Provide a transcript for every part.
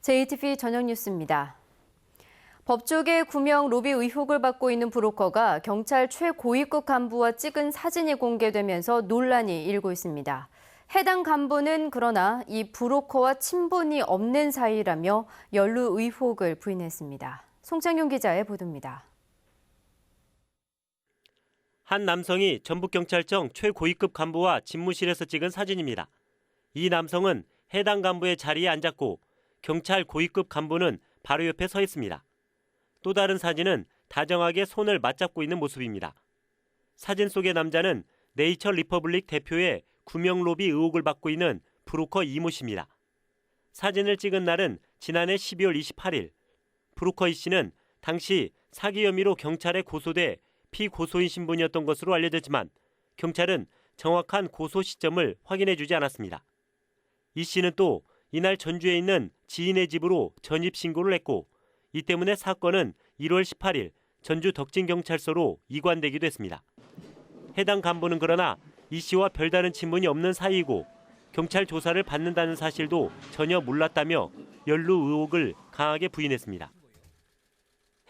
JTBC 저녁 뉴스입니다. 법조계 구명 로비 의혹을 받고 있는 브로커가 경찰 최고위급 간부와 찍은 사진이 공개되면서 논란이 일고 있습니다. 해당 간부는 그러나 이 브로커와 친분이 없는 사이라며 연루 의혹을 부인했습니다. 송창용 기자의 보도입니다. 한 남성이 전북경찰청 최고위급 간부와 집무실에서 찍은 사진입니다. 이 남성은 해당 간부의 자리에 앉았고 경찰 고위급 간부는 바로 옆에 서 있습니다. 또 다른 사진은 다정하게 손을 맞잡고 있는 모습입니다. 사진 속의 남자는 네이처 리퍼블릭 대표의 구명 로비 의혹을 받고 있는 브로커 이모 씨입니다. 사진을 찍은 날은 지난해 12월 28일. 브로커 이 씨는 당시 사기 혐의로 경찰에 고소돼 피고소인 신분이었던 것으로 알려졌지만 경찰은 정확한 고소 시점을 확인해주지 않았습니다. 이 씨는 또 이날 전주에 있는 지인의 집으로 전입 신고를 했고 이 때문에 사건은 1월 18일 전주 덕진경찰서로 이관되기도 했습니다. 해당 간부는 그러나 이 씨와 별다른 친분이 없는 사이이고 경찰 조사를 받는다는 사실도 전혀 몰랐다며 연루 의혹을 강하게 부인했습니다.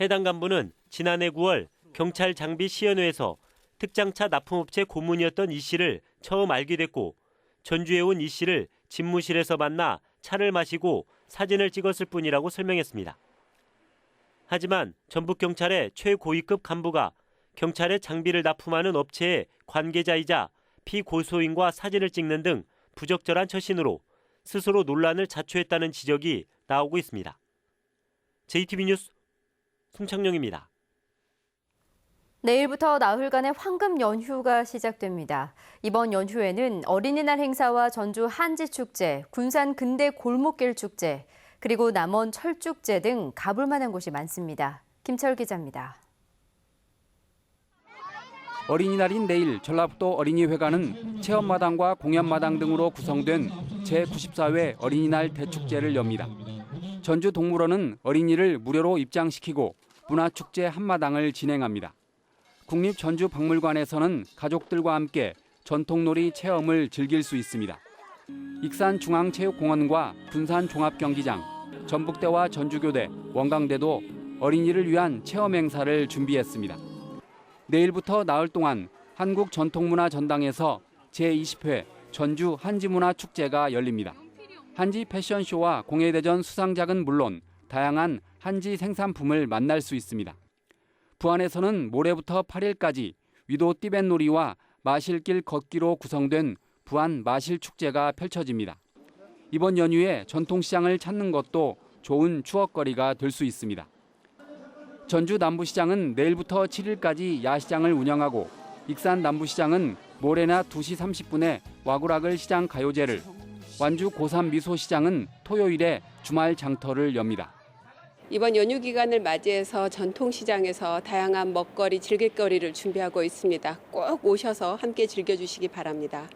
해당 간부는 지난해 9월 경찰 장비 시연회에서 특장차 납품업체 고문이었던 이 씨를 처음 알게 됐고 전주에 온 이 씨를 집무실에서 만나 차를 마시고 사진을 찍었을 뿐이라고 설명했습니다. 하지만 전북경찰의 최고위급 간부가 경찰의 장비를 납품하는 업체의 관계자이자 피고소인과 사진을 찍는 등 부적절한 처신으로 스스로 논란을 자초했다는 지적이 나오고 있습니다. JTBC 뉴스 송창용입니다. 내일부터 나흘간의 황금 연휴가 시작됩니다. 이번 연휴에는 어린이날 행사와 전주 한지축제, 군산 근대 골목길 축제, 그리고 남원 철축제 등 가볼 만한 곳이 많습니다. 김철 기자입니다. 어린이날인 내일 전라북도 어린이회관은 체험마당과 공연마당 등으로 구성된 제94회 어린이날 대축제를 엽니다. 전주 동물원은 어린이를 무료로 입장시키고 문화축제 한마당을 진행합니다. 국립전주박물관에서는 가족들과 함께 전통놀이 체험을 즐길 수 있습니다. 익산중앙체육공원과 군산종합경기장, 전북대와 전주교대, 원광대도 어린이를 위한 체험 행사를 준비했습니다. 내일부터 나흘 동안 한국전통문화전당에서 제20회 전주 한지문화축제가 열립니다. 한지 패션쇼와 공예대전 수상작은 물론 다양한 한지 생산품을 만날 수 있습니다. 부안에서는 모레부터 8일까지 위도 띠뱃놀이와 마실길 걷기로 구성된 부안 마실축제가 펼쳐집니다. 이번 연휴에 전통시장을 찾는 것도 좋은 추억거리가 될 수 있습니다. 전주 남부시장은 내일부터 7일까지 야시장을 운영하고 익산 남부시장은 모레 낮 2시 30분에 와구락을 시장 가요제를, 완주 고산 미소시장은 토요일에 주말 장터를 엽니다. 이번 연휴 기간을 맞이해서 전통시장에서 다양한 먹거리, 즐길거리를 준비하고 있습니다. 꼭 오셔서 함께 즐겨주시기 바랍니다.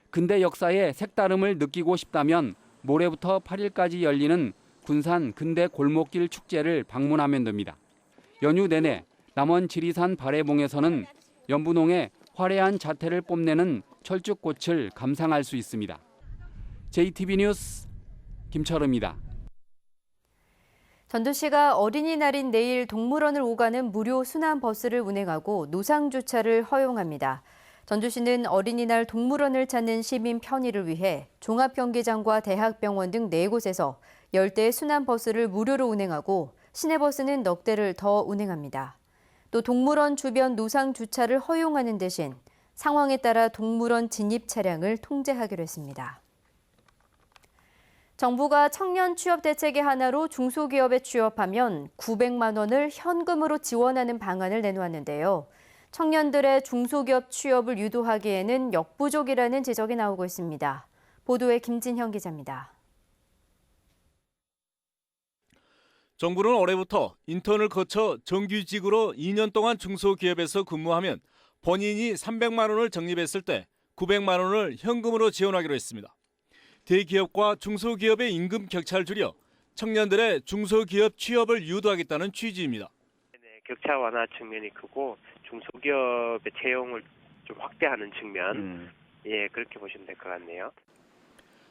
근대 역사의 색다름을 느끼고 싶다면 모레부터 8일까지 열리는 군산 근대 골목길 축제를 방문하면 됩니다. 연휴 내내 남원 지리산 발해봉에서는 연분홍의 화려한 자태를 뽐내는 철쭉꽃을 감상할 수 있습니다. JTBC 뉴스 김철우입니다. 전주시가 어린이날인 내일 동물원을 오가는 무료 순환버스를 운행하고 노상주차를 허용합니다. 전주시는 어린이날 동물원을 찾는 시민 편의를 위해 종합경기장과 대학병원 등 4곳에서 10대의 순환버스를 무료로 운행하고 시내버스는 넉 대를 더 운행합니다. 또 동물원 주변 노상주차를 허용하는 대신 상황에 따라 동물원 진입 차량을 통제하기로 했습니다. 정부가 청년 취업 대책의 하나로 중소기업에 취업하면 900만 원을 현금으로 지원하는 방안을 내놓았는데요. 청년들의 중소기업 취업을 유도하기에는 역부족이라는 지적이 나오고 있습니다. 보도에 김진형 기자입니다. 정부는 올해부터 인턴을 거쳐 정규직으로 2년 동안 중소기업에서 근무하면 본인이 300만 원을 적립했을 때 900만 원을 현금으로 지원하기로 했습니다. 대기업과 중소기업의 임금 격차를 줄여 청년들의 중소기업 취업을 유도하겠다는 취지입니다. 격차 완화 측면이 크고 중소기업의 채용을 좀 확대하는 측면, 그렇게 보시면 될 것 같네요.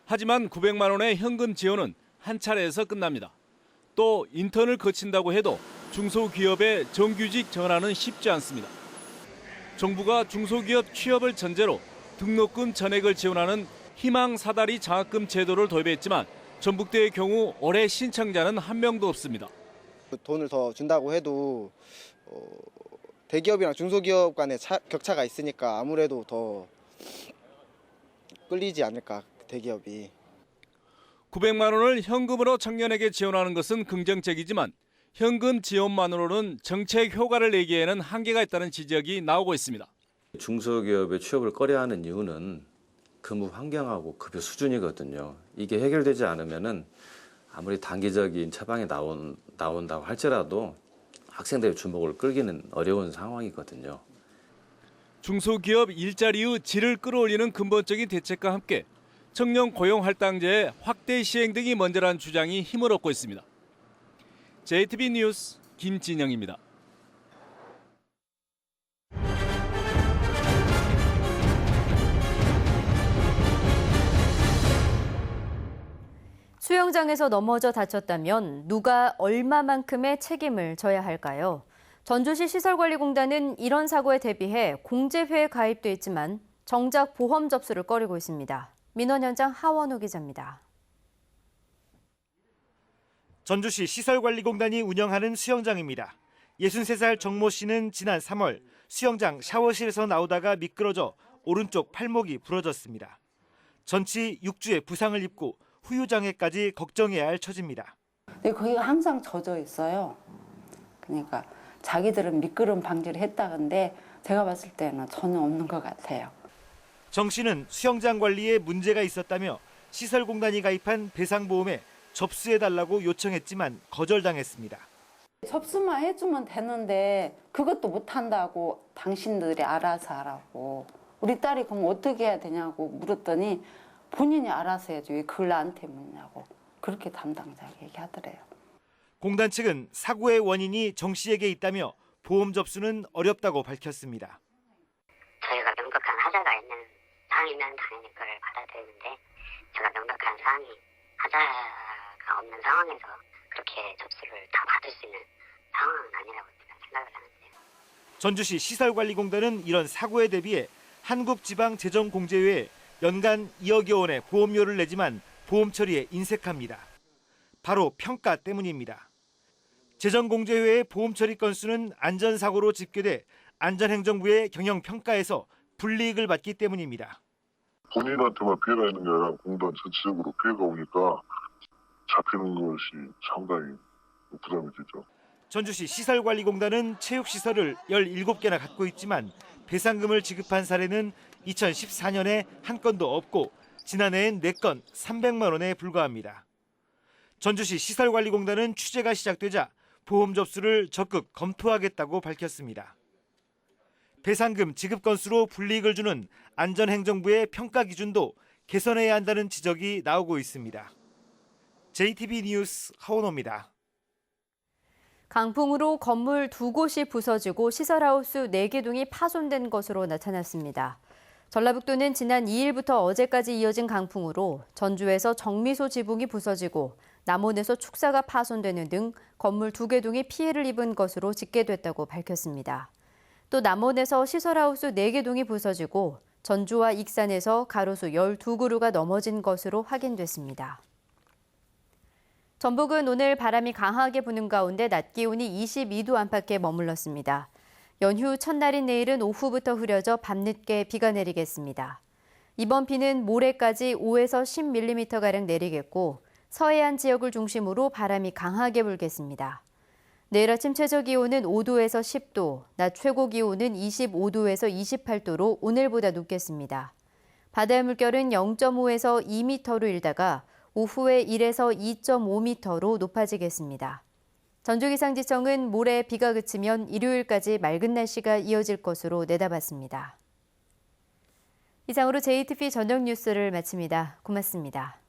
하지만 900만 원의 현금 지원은 한 차례에서 끝납니다. 또 인턴을 거친다고 해도 중소기업의 정규직 전환은 쉽지 않습니다. 정부가 중소기업 취업을 전제로 등록금 전액을 지원하는 희망사다리 장학금 제도를 도입했지만 전북대의 경우 올해 신청자는 한 명도 없습니다. 돈을 더 준다고 해도 대기업이랑 중소기업 간의 격차가 있으니까 아무래도 더 끌리지 않을까, 대기업이. 900만 원을 현금으로 청년에게 지원하는 것은 긍정적이지만 현금 지원만으로는 정책 효과를 내기에는 한계가 있다는 지적이 나오고 있습니다. 중소기업의 취업을 꺼려하는 이유는 근무 환경하고 급여 수준이거든요. 이게 해결되지 않으면은 아무리 단기적인 처방이 나온다고 할지라도 학생들의 주목을 끌기는 어려운 상황이거든요. 중소기업 일자리의 질을 끌어올리는 근본적인 대책과 함께 청년 고용 할당제의 확대 시행 등이 먼저라는 주장이 힘을 얻고 있습니다. JTB 뉴스 김진영입니다. 수영장에서 넘어져 다쳤다면 누가 얼마만큼의 책임을 져야 할까요? 전주시 시설관리공단은 이런 사고에 대비해 공제회에 가입돼 있지만 정작 보험 접수를 꺼리고 있습니다. 민원 현장 하원우 기자입니다. 전주시 시설관리공단이 운영하는 수영장입니다. 63살 정모 씨는 지난 3월 수영장 샤워실에서 나오다가 미끄러져 오른쪽 팔목이 부러졌습니다. 전치 6주의 부상을 입고 후유장애까지 걱정해야 할 처지입니다. 근데 거기가 항상 젖어 있어요. 그러니까 자기들은 미끄럼 방지를 했다는데 제가 봤을 때는 전혀 없는 것 같아요. 정 씨는 수영장 관리에 문제가 있었다며 시설공단이 가입한 배상보험에 접수해달라고 요청했지만 거절당했습니다. 접수만 해주면 되는데 그것도 못한다고 당신들이 알아서 하라고. 우리 딸이 그럼 어떻게 해야 되냐고 물었더니 본인이 알아서 해야지 왜 그걸 나한테 묻냐고. 그렇게 담당자가 얘기하더래요. 공단 측은 사고의 원인이 정 씨에게 있다며 보험 접수는 어렵다고 밝혔습니다. 저희가 명백한 하자가 있는 사항이면 당연히 그걸 받아들이는데 제가 명백한 사항이 하자가 없는 상황에서 그렇게 접수를 다 받을 수 있는 상황은 아니라고 생각을 하는데요. 전주시 시설관리공단은 이런 사고에 대비해 한국지방재정공제회에 연간 2억여 원의 보험료를 내지만 보험 처리에 인색합니다. 바로 평가 때문입니다. 재정공제회의 보험 처리 건수는 안전사고로 집계돼 안전행정부의 경영평가에서 불이익을 받기 때문입니다. 본인한테만 피해가 있는 게 아니라 공단 전체적으로 피해가 오니까 잡히는 것이 상당히 부담이 되죠. 전주시 시설관리공단은 체육시설을 17개나 갖고 있지만 배상금을 지급한 사례는 2014년에 한 건도 없고 지난해엔 4건 300만 원에 불과합니다. 전주시 시설관리공단은 취재가 시작되자 보험 접수를 적극 검토하겠다고 밝혔습니다. 배상금 지급 건수로 불이익을 주는 안전행정부의 평가 기준도 개선해야 한다는 지적이 나오고 있습니다. JTB 뉴스 하원호입니다. 강풍으로 건물 2곳이 부서지고 시설하우스 4개 동이 파손된 것으로 나타났습니다. 전라북도는 지난 2일부터 어제까지 이어진 강풍으로 전주에서 정미소 지붕이 부서지고 남원에서 축사가 파손되는 등 건물 2개 동이 피해를 입은 것으로 집계됐다고 밝혔습니다. 또 남원에서 시설하우스 4개 동이 부서지고 전주와 익산에서 가로수 12그루가 넘어진 것으로 확인됐습니다. 전북은 오늘 바람이 강하게 부는 가운데 낮 기온이 22도 안팎에 머물렀습니다. 연휴 첫날인 내일은 오후부터 흐려져 밤늦게 비가 내리겠습니다. 이번 비는 모레까지 5에서 10mm가량 내리겠고 서해안 지역을 중심으로 바람이 강하게 불겠습니다. 내일 아침 최저 기온은 5도에서 10도, 낮 최고 기온은 25도에서 28도로 오늘보다 높겠습니다. 바다의 물결은 0.5에서 2m로 일다가 오후에 1에서 2.5m로 높아지겠습니다. 전주기상지청은 모레 비가 그치면 일요일까지 맑은 날씨가 이어질 것으로 내다봤습니다. 이상으로 JTB 저녁 뉴스를 마칩니다. 고맙습니다.